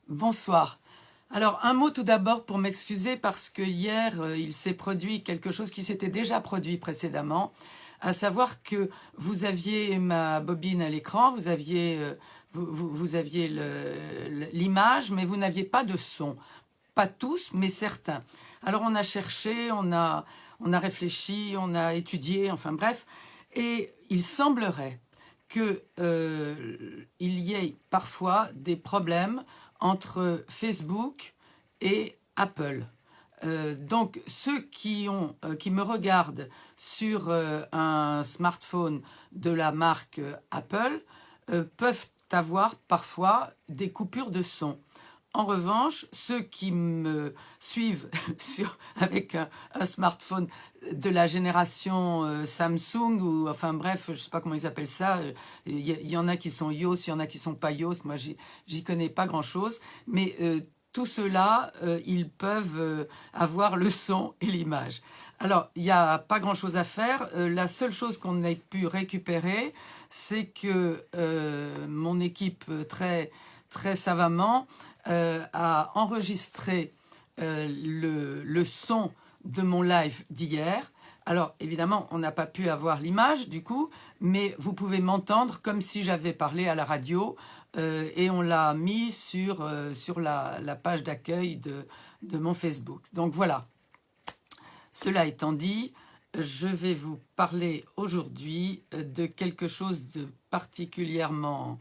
Bonsoir. Alors, un mot tout d'abord pour m'excuser parce que hier, il s'est produit quelque chose qui s'était déjà produit précédemment, à savoir que vous aviez ma bobine à l'écran, vous aviez l'image, mais vous n'aviez pas de son. Pas tous, mais certains. Alors, on a cherché, on a réfléchi, on a étudié, enfin bref, et il semblerait qu'il y ait parfois des problèmes entre Facebook et Apple. Donc ceux qui me regardent sur un smartphone de la marque Apple peuvent avoir parfois des coupures de son. En revanche, ceux qui me suivent avec un smartphone de la génération Samsung, ou enfin bref, je ne sais pas comment ils appellent ça, il y en a qui sont iOS, il y en a qui sont pas iOS, moi j'y connais pas grand-chose, mais tout cela, ils peuvent avoir le son et l'image. Alors, il n'y a pas grand-chose à faire. La seule chose qu'on ait pu récupérer, c'est que mon équipe très savamment a enregistré le son de mon live d'hier. Alors, évidemment, on n'a pas pu avoir l'image du coup, mais vous pouvez m'entendre comme si j'avais parlé à la radio et on l'a mis sur la page d'accueil de mon Facebook. Donc voilà, cela étant dit, je vais vous parler aujourd'hui de quelque chose de particulièrement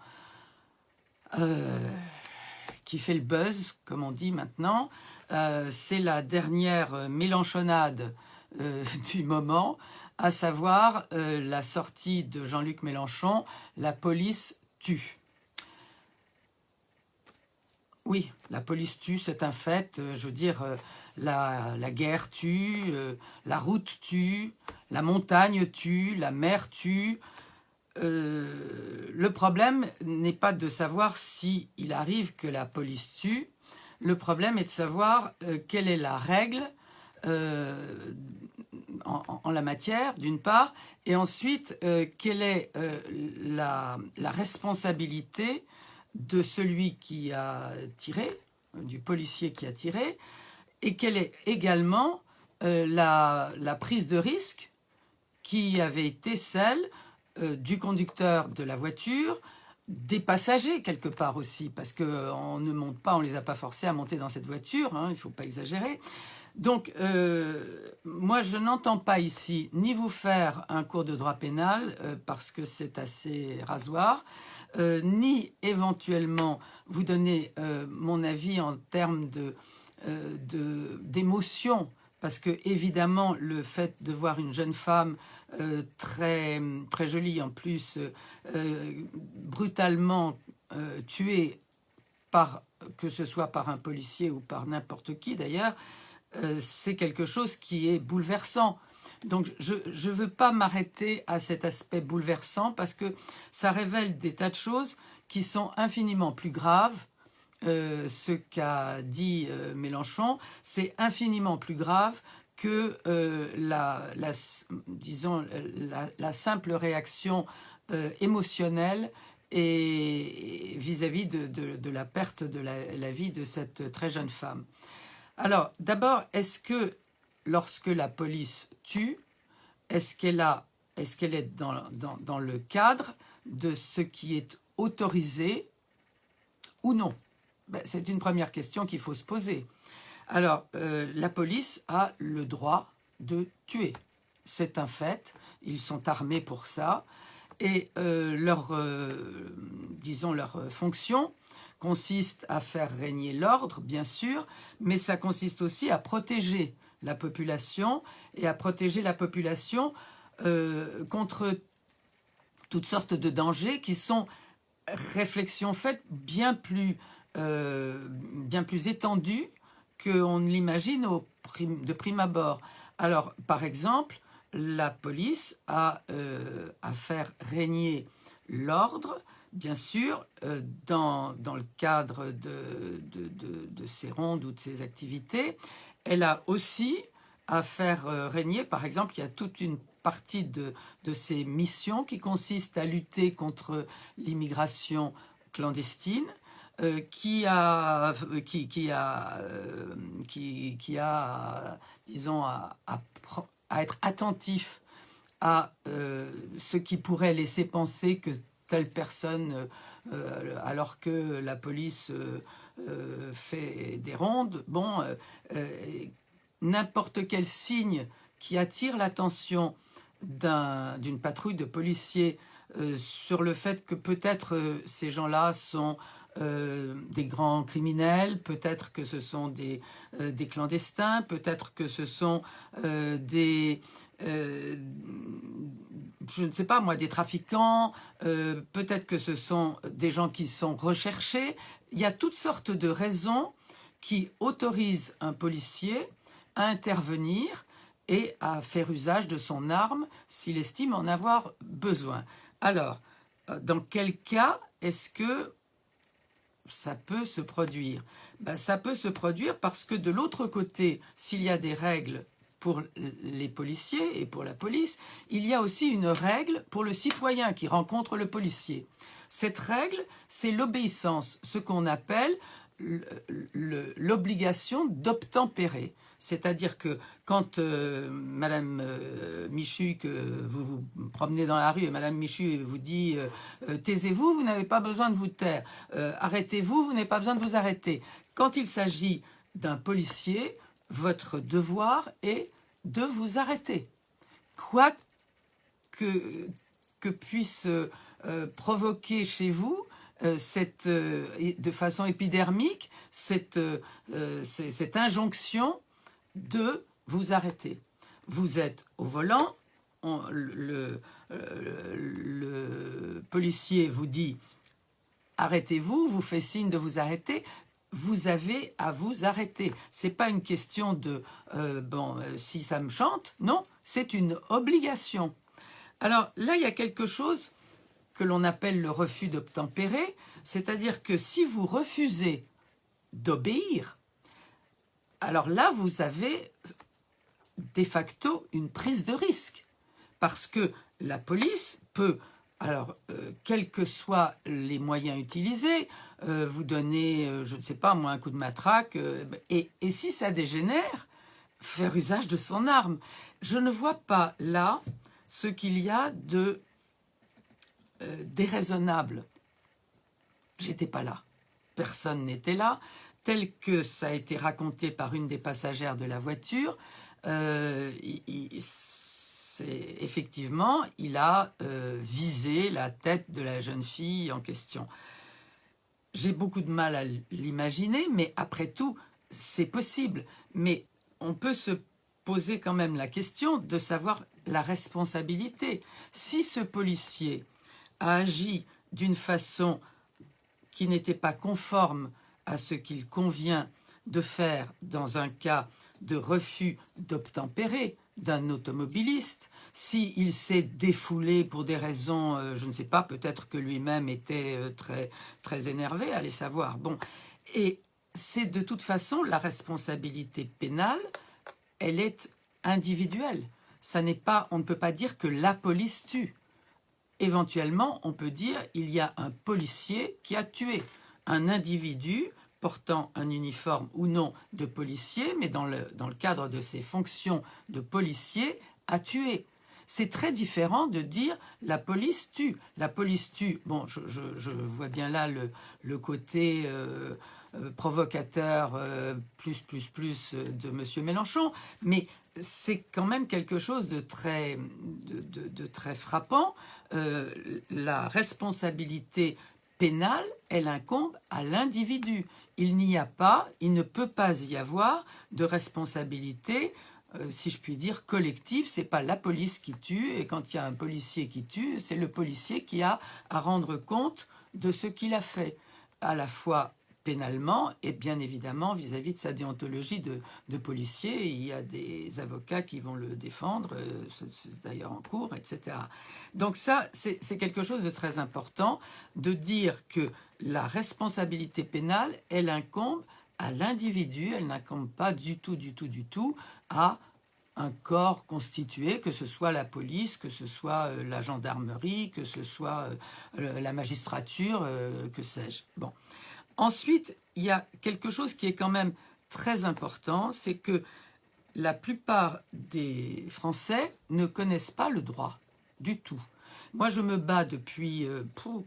qui fait le buzz, comme on dit maintenant. C'est la dernière mélenchonade du moment, à savoir la sortie de Jean-Luc Mélenchon, La police tue. Oui, la police tue, c'est un fait. Je veux dire, la guerre tue, la route tue, la montagne tue, la mer tue. Le problème n'est pas de savoir si il arrive que la police tue. Le problème est de savoir quelle est la règle en la matière, d'une part, et ensuite, quelle est la responsabilité de celui qui a tiré, du policier qui a tiré, et quelle est également la prise de risque qui avait été celle du conducteur de la voiture, des passagers quelque part aussi, parce qu'on ne monte pas, on ne les a pas forcés à monter dans cette voiture, hein, il ne faut pas exagérer. Donc, moi, je n'entends pas ici ni vous faire un cours de droit pénal, parce que c'est assez rasoir, ni éventuellement vous donner mon avis en termes d'émotion, parce que évidemment le fait de voir une jeune femme très jolie en plus brutalement tuée que ce soit par un policier ou par n'importe qui d'ailleurs, c'est quelque chose qui est bouleversant. Donc je ne veux pas m'arrêter à cet aspect bouleversant parce que ça révèle des tas de choses qui sont infiniment plus graves. Ce qu'a dit Mélenchon, c'est infiniment plus grave que disons, la simple réaction émotionnelle et vis-à-vis de la perte de la vie de cette très jeune femme. Alors, d'abord, est-ce que lorsque la police tue, est-ce qu'elle est dans le cadre de ce qui est autorisé ou non? C'est une première question qu'il faut se poser. Alors, la police a le droit de tuer. C'est un fait. Ils sont armés pour ça. Et leur fonction consiste à faire régner l'ordre, bien sûr, mais ça consiste aussi à protéger la population et à protéger la population contre toutes sortes de dangers qui sont, réflexion faite, bien plus étendues qu'on ne l'imagine de prime abord. Alors, par exemple, la police a à faire régner l'ordre, bien sûr, dans le cadre de ses rondes ou de ses activités. Elle a aussi à faire régner, par exemple, il y a toute une partie de ses missions qui consiste à lutter contre l'immigration clandestine, disons, à être attentif à ce qui pourrait laisser penser que telle personne, alors que la police fait des rondes, bon, n'importe quel signe qui attire l'attention d'une patrouille de policiers sur le fait que peut-être ces gens-là sont des grands criminels, peut-être que ce sont des clandestins, peut-être que ce sont je ne sais pas moi, des trafiquants, peut-être que ce sont des gens qui sont recherchés. Il y a toutes sortes de raisons qui autorisent un policier à intervenir et à faire usage de son arme s'il estime en avoir besoin. Alors, dans quel cas est-ce que ça peut se produire? Ben, ça peut se produire parce que de l'autre côté, s'il y a des règles pour les policiers et pour la police, il y a aussi une règle pour le citoyen qui rencontre le policier. Cette règle, c'est l'obéissance, ce qu'on appelle l'obligation d'obtempérer. C'est-à-dire que quand Madame Michu, que vous vous promenez dans la rue et Madame Michu vous dit taisez-vous, vous n'avez pas besoin de vous taire, arrêtez-vous, vous n'avez pas besoin de vous arrêter. Quand il s'agit d'un policier, votre devoir est de vous arrêter. Quoi que puisse provoquer chez vous de façon épidermique cette injonction de vous arrêter. Vous êtes au volant, le policier vous dit arrêtez-vous, vous fait signe de vous arrêter, vous avez à vous arrêter. C'est pas une question de si ça me chante, non, c'est une obligation. Alors là, il y a quelque chose que l'on appelle le refus d'obtempérer, c'est-à-dire que si vous refusez d'obéir, alors là, vous avez de facto une prise de risque. Parce que la police peut, alors, quels que soient les moyens utilisés, vous donner, je ne sais pas moi, un coup de matraque, et si ça dégénère, faire usage de son arme. Je ne vois pas là ce qu'il y a de déraisonnable. J'étais pas là. Personne n'était là. Tel que ça a été raconté par une des passagères de la voiture, effectivement, il a visé la tête de la jeune fille en question. J'ai beaucoup de mal à l'imaginer, mais après tout, c'est possible. Mais on peut se poser quand même la question de savoir la responsabilité. Si ce policier a agi d'une façon qui n'était pas conforme à ce qu'il convient de faire dans un cas de refus d'obtempérer d'un automobiliste, s'il s'est défoulé pour des raisons, je ne sais pas, peut-être que lui-même était très énervé, allez savoir. Bon, et c'est de toute façon la responsabilité pénale, elle est individuelle. Ça n'est pas, on ne peut pas dire que la police tue. Éventuellement, on peut dire il y a un policier qui a tué un individu portant un uniforme ou non de policier, mais dans le cadre de ses fonctions de policier, a tué. C'est très différent de dire la police tue. La police tue, bon, je vois bien là le côté provocateur plus de M. Mélenchon, mais c'est quand même quelque chose de très frappant. La responsabilité pénale, elle incombe à l'individu. Il ne peut pas y avoir de responsabilité, si je puis dire, collective. C'est pas la police qui tue, et quand il y a un policier qui tue, c'est le policier qui a à rendre compte de ce qu'il a fait, à la fois pénalement et bien évidemment vis-à-vis de sa déontologie de policier. Il y a des avocats qui vont le défendre, c'est d'ailleurs en cours, etc. Donc ça, c'est quelque chose de très important, de dire que la responsabilité pénale, elle incombe à l'individu, elle n'incombe pas du tout à un corps constitué, que ce soit la police, que ce soit la gendarmerie, que ce soit la magistrature, que sais-je. Bon. Ensuite, il y a quelque chose qui est quand même très important, c'est que la plupart des Français ne connaissent pas le droit du tout. Moi, je me bats depuis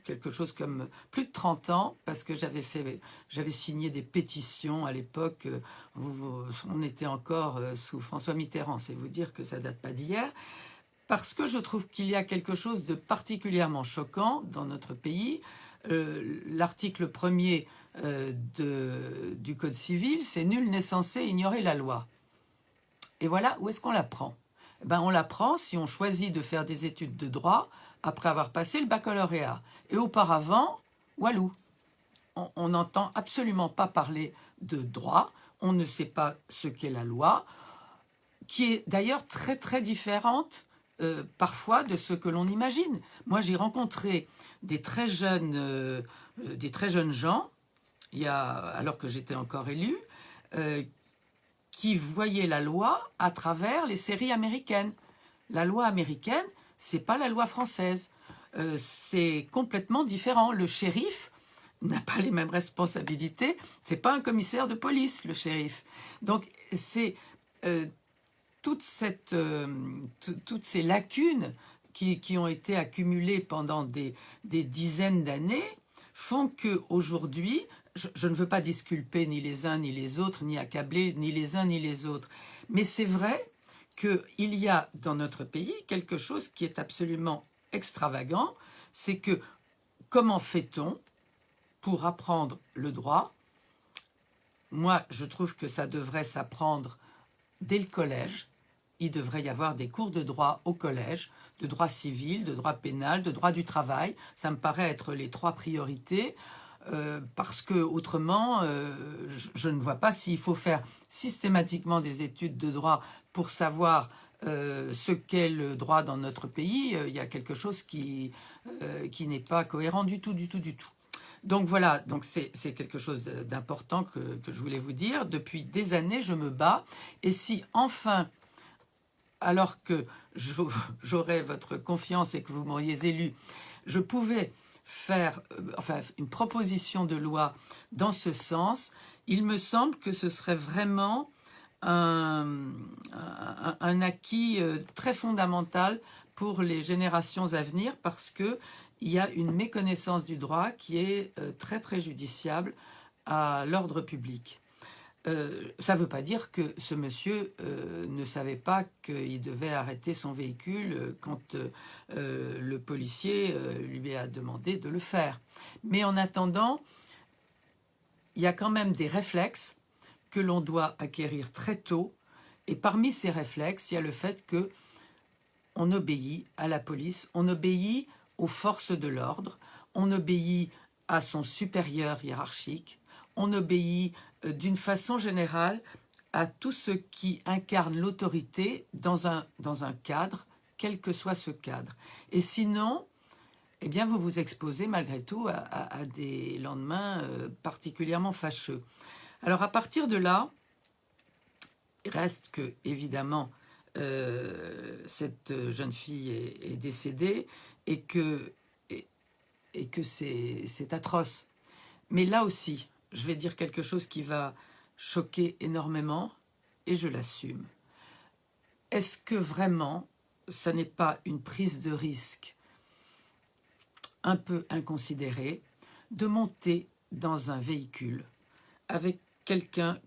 quelque chose comme plus de 30 ans parce que j'avais signé des pétitions à l'époque. On était encore sous François Mitterrand, c'est vous dire que ça date pas d'hier. Parce que je trouve qu'il y a quelque chose de particulièrement choquant dans notre pays. L'article 1er du Code civil, c'est « Nul n'est censé ignorer la loi ». Et voilà, où est-ce qu'on l'apprend? Ben, on l'apprend si on choisit de faire des études de droit après avoir passé le baccalauréat. Et auparavant, walou, on n'entend absolument pas parler de droit, on ne sait pas ce qu'est la loi, qui est d'ailleurs très très différente parfois de ce que l'on imagine. Moi, j'ai rencontré des très jeunes gens, alors que j'étais encore élue, qui voyaient la loi à travers les séries américaines. La loi américaine, c'est pas la loi française. C'est complètement différent. Le shérif n'a pas les mêmes responsabilités. C'est pas un commissaire de police, le shérif. Donc, c'est toutes ces lacunes qui ont été accumulées pendant des dizaines d'années font qu'aujourd'hui, je ne veux pas disculper ni les uns ni les autres, ni accabler ni les uns ni les autres, mais c'est vrai qu'il y a dans notre pays quelque chose qui est absolument extravagant, c'est que comment fait-on pour apprendre le droit? Moi, je trouve que ça devrait s'apprendre dès le collège. Il devrait y avoir des cours de droit au collège, de droit civil, de droit pénal, de droit du travail. Ça me paraît être les 3 priorités. Parce que autrement, je ne vois pas s'il faut faire systématiquement des études de droit pour savoir ce qu'est le droit dans notre pays. Il y a quelque chose qui n'est pas cohérent du tout. Donc voilà, donc c'est quelque chose d'important que je voulais vous dire. Depuis des années, je me bats. Et si enfin, alors que j'aurais votre confiance et que vous m'auriez élu, je pouvais faire une proposition de loi dans ce sens, il me semble que ce serait vraiment un acquis très fondamental pour les générations à venir parce qu'il y a une méconnaissance du droit qui est très préjudiciable à l'ordre public. Ça ne veut pas dire que ce monsieur ne savait pas qu'il devait arrêter son véhicule quand le policier lui a demandé de le faire. Mais en attendant, il y a quand même des réflexes que l'on doit acquérir très tôt. Et parmi ces réflexes, il y a le fait qu'on obéit à la police, on obéit aux forces de l'ordre, on obéit à son supérieur hiérarchique, on obéit d'une façon générale à tout ce qui incarne l'autorité dans un cadre, quel que soit ce cadre. Et sinon, eh bien, vous vous exposez malgré tout à des lendemains particulièrement fâcheux. Alors à partir de là, il reste que, évidemment, cette jeune fille est décédée et que c'est atroce. Mais là aussi, je vais dire quelque chose qui va choquer énormément et je l'assume. Est-ce que vraiment, ça n'est pas une prise de risque un peu inconsidérée de monter dans un véhicule avec quelqu'un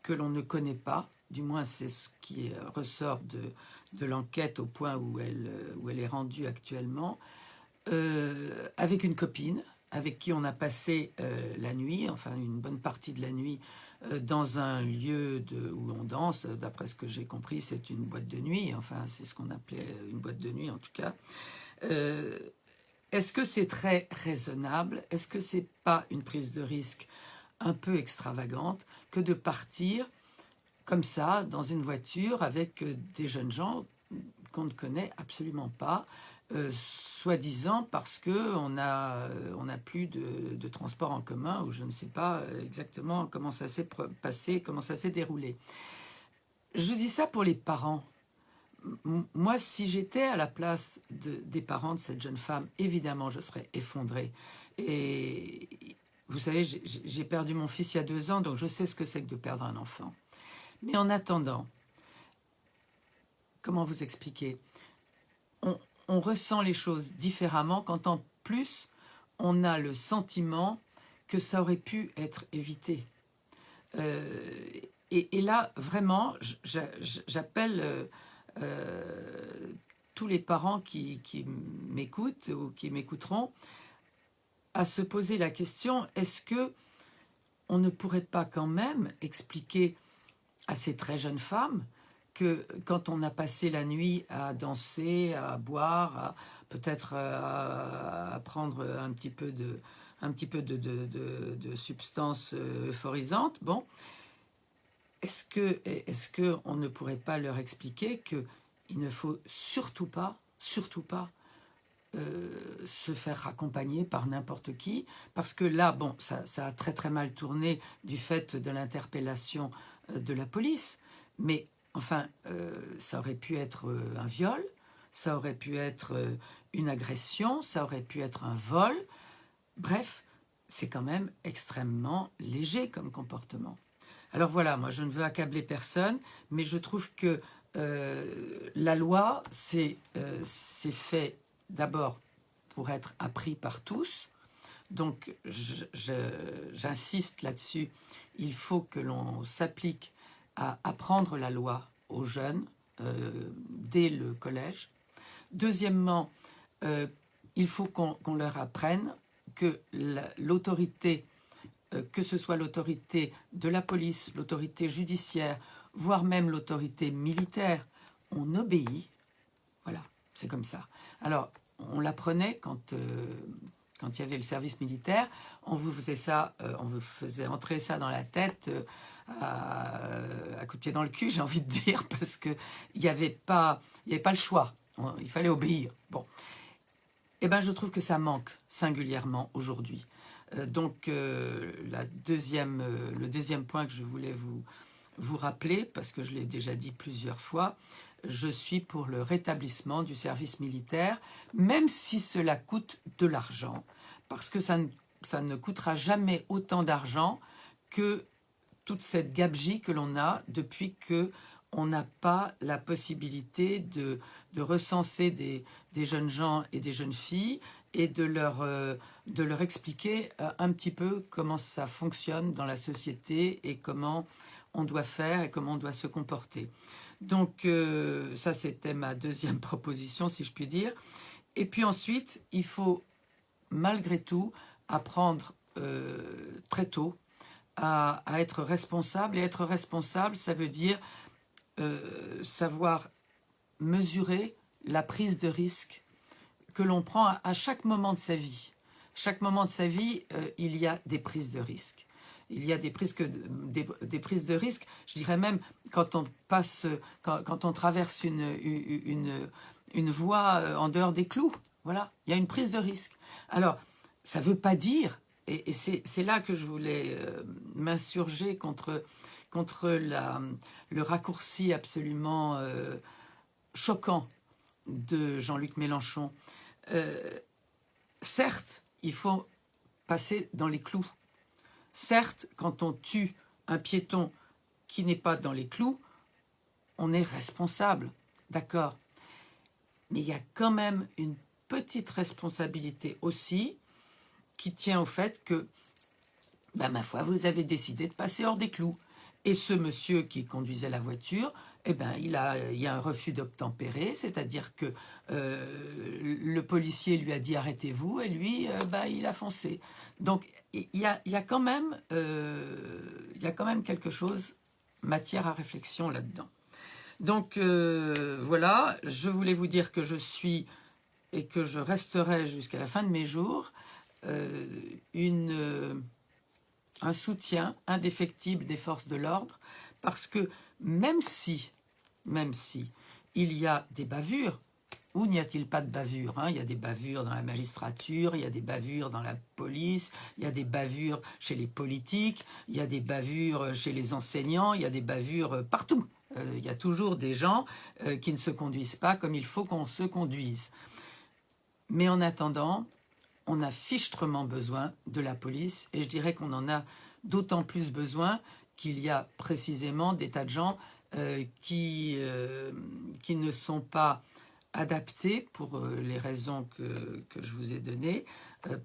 que l'on ne connaît pas, du moins c'est ce qui ressort de l'enquête au point où elle est rendue actuellement, avec une copine, avec qui on a passé la nuit, enfin une bonne partie de la nuit, dans un lieu où on danse. D'après ce que j'ai compris, c'est une boîte de nuit, enfin c'est ce qu'on appelait une boîte de nuit en tout cas. Est-ce que c'est très raisonnable? Est-ce que c'est pas une prise de risque un peu extravagante que de partir comme ça dans une voiture avec des jeunes gens qu'on ne connaît absolument pas, soi-disant parce qu'on n'a plus de transport en commun, ou je ne sais pas exactement comment ça s'est passé, comment ça s'est déroulé. Je dis ça pour les parents. Moi, si j'étais à la place des parents de cette jeune femme, évidemment, je serais effondrée. Et vous savez, j'ai perdu mon fils il y a 2 ans, donc je sais ce que c'est que de perdre un enfant. Mais en attendant, comment vous expliquer, on ressent les choses différemment quand en plus on a le sentiment que ça aurait pu être évité. Et là, vraiment, j'appelle tous les parents qui m'écoutent ou qui m'écouteront à se poser la question, est-ce que on ne pourrait pas quand même expliquer à ces très jeunes femmes que quand on a passé la nuit à danser, à boire, peut-être à prendre un petit peu de substances euphorisantes, bon, est-ce que on ne pourrait pas leur expliquer que il ne faut surtout pas se faire accompagner par n'importe qui, parce que là, bon, ça a très très mal tourné du fait de l'interpellation de la police, mais enfin, ça aurait pu être un viol, ça aurait pu être une agression, ça aurait pu être un vol, bref, c'est quand même extrêmement léger comme comportement. Alors voilà, moi je ne veux accabler personne, mais je trouve que la loi, c'est fait d'abord pour être appris par tous. Donc j'insiste là-dessus, il faut que l'on s'applique à apprendre la loi aux jeunes dès le collège. Deuxièmement, il faut qu'on leur apprenne que l'autorité, que ce soit l'autorité de la police, l'autorité judiciaire, voire même l'autorité militaire, on obéit. Voilà, c'est comme ça. Alors, on l'apprenait quand il y avait le service militaire, on vous faisait ça, on vous faisait entrer ça dans la tête à coup de pied dans le cul, j'ai envie de dire, parce qu'il n'y avait pas le choix, il fallait obéir. Bon, eh ben, je trouve que ça manque singulièrement aujourd'hui. Donc, le deuxième point que je voulais vous rappeler, parce que je l'ai déjà dit plusieurs fois, je suis pour le rétablissement du service militaire, même si cela coûte de l'argent, parce que ça ne coûtera jamais autant d'argent que toute cette gabegie que l'on a depuis qu'on n'a pas la possibilité de recenser des jeunes gens et des jeunes filles et de leur expliquer un petit peu comment ça fonctionne dans la société et comment on doit faire et comment on doit se comporter. Donc ça, c'était ma deuxième proposition, si je puis dire. Et puis ensuite, il faut malgré tout apprendre très tôt à être responsable. Et être responsable, ça veut dire savoir mesurer la prise de risque que l'on prend à chaque moment de sa vie. Chaque moment de sa vie, il y a des prises de risque. Il y a des prises de risque, je dirais même, quand on traverse une voie en dehors des clous. Voilà, il y a une prise de risque. Alors, ça ne veut pas dire, et c'est là que je voulais m'insurger contre le raccourci absolument choquant de Jean-Luc Mélenchon. Certes, il faut passer dans les clous. Certes, quand on tue un piéton qui n'est pas dans les clous, on est responsable, d'accord. Mais il y a quand même une petite responsabilité aussi qui tient au fait que, ma foi, vous avez décidé de passer hors des clous. Et ce monsieur qui conduisait la voiture, eh ben, il y a un refus d'obtempérer, c'est-à-dire que le policier lui a dit arrêtez-vous et lui, il a foncé. Donc il y a quand même quelque chose, matière à réflexion là-dedans. Donc voilà, je voulais vous dire que je suis et que je resterai jusqu'à la fin de mes jours un soutien indéfectible des forces de l'ordre, parce que même si il y a des bavures, où n'y a-t-il pas de bavures, hein? Il y a des bavures dans la magistrature, il y a des bavures dans la police, il y a des bavures chez les politiques, il y a des bavures chez les enseignants, il y a des bavures partout. Il y a toujours des gens qui ne se conduisent pas comme il faut qu'on se conduise. Mais en attendant, on a fichtrement besoin de la police, et je dirais qu'on en a d'autant plus besoin qu'il y a précisément des tas de gens qui ne sont pas adaptés pour les raisons que je vous ai données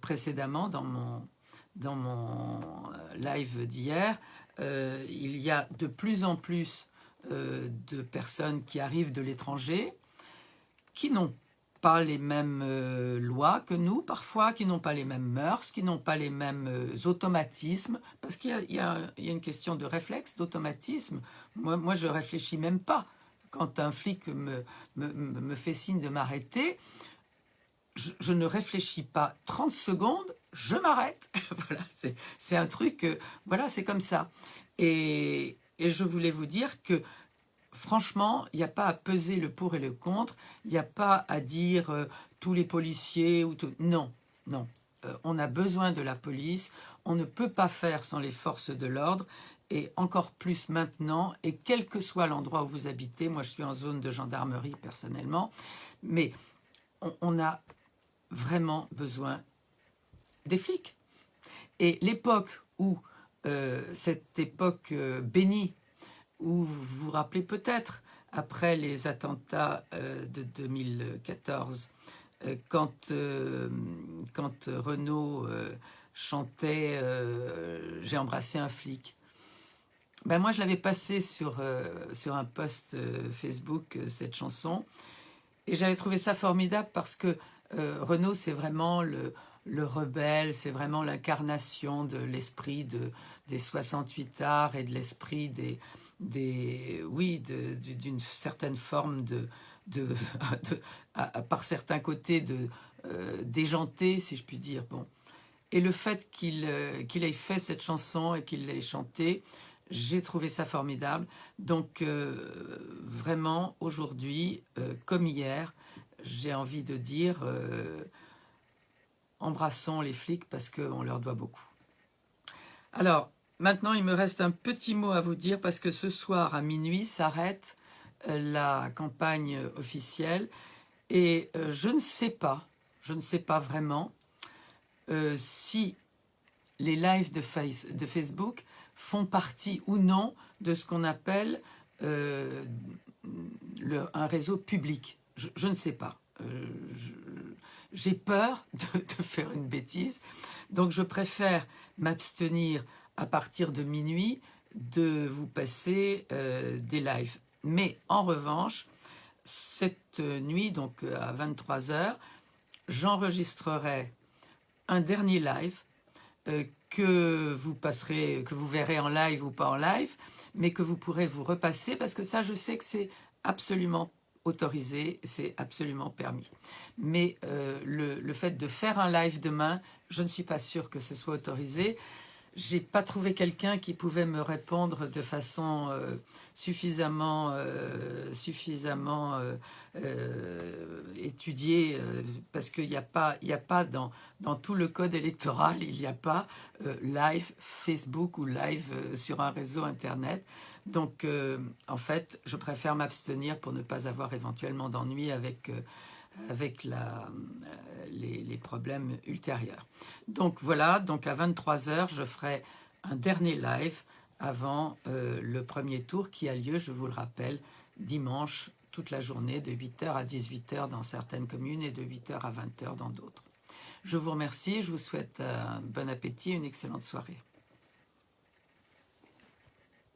précédemment dans mon live d'hier. Il y a de plus en plus de personnes qui arrivent de l'étranger, qui n'ont pas les mêmes lois que nous parfois, qui n'ont pas les mêmes mœurs, qui n'ont pas les mêmes automatismes, parce qu'il y a une question de réflexe, d'automatisme. Moi, je réfléchis même pas. Quand un flic me fait signe de m'arrêter, je ne réfléchis pas 30 secondes, je m'arrête. Voilà, c'est un truc, voilà, c'est comme ça. Et je voulais vous dire que franchement, il n'y a pas à peser le pour et le contre, il n'y a pas à dire tous les policiers ou tout. Non, non. On a besoin de la police, on ne peut pas faire sans les forces de l'ordre, et encore plus maintenant, et quel que soit l'endroit où vous habitez. Moi je suis en zone de gendarmerie personnellement, mais on a vraiment besoin des flics. Et l'époque où, cette époque bénie, où vous vous rappelez peut-être, après les attentats de 2014, quand Renaud chantait « J'ai embrassé un flic », ben moi je l'avais passé sur un post Facebook, cette chanson, et j'avais trouvé ça formidable parce que Renaud, c'est vraiment le rebelle, c'est vraiment l'incarnation de l'esprit des 68 arts et de l'esprit d'une certaine forme par certains côtés déjanté, si je puis dire. Bon. Et le fait qu'il ait fait cette chanson et qu'il l'ait chantée, j'ai trouvé ça formidable. Donc vraiment, aujourd'hui, comme hier, j'ai envie de dire embrassons les flics parce qu'on leur doit beaucoup. Alors, maintenant, il me reste un petit mot à vous dire parce que ce soir, à minuit, s'arrête la campagne officielle et je ne sais pas vraiment si les lives de Facebook font partie ou non de ce qu'on appelle un réseau public. Je ne sais pas. J'ai peur de faire une bêtise, donc je préfère m'abstenir à partir de minuit de vous passer des lives. Mais en revanche, cette nuit, donc à 23h, j'enregistrerai un dernier live que vous verrez en live ou pas en live, mais que vous pourrez vous repasser, parce que ça, je sais que c'est absolument autorisé, c'est absolument permis. Mais le fait de faire un live demain, je ne suis pas sûre que ce soit autorisé. J'ai pas trouvé quelqu'un qui pouvait me répondre de façon suffisamment étudiée, parce qu'il n'y a pas dans tout le code électoral, il n'y a pas live Facebook ou live sur un réseau internet. Donc en fait, je préfère m'abstenir pour ne pas avoir éventuellement d'ennuis avec les problèmes ultérieurs. Donc voilà, donc à 23h, je ferai un dernier live avant le premier tour qui a lieu, je vous le rappelle, dimanche, toute la journée, de 8h à 18h dans certaines communes et de 8h à 20h dans d'autres. Je vous remercie, je vous souhaite un bon appétit et une excellente soirée.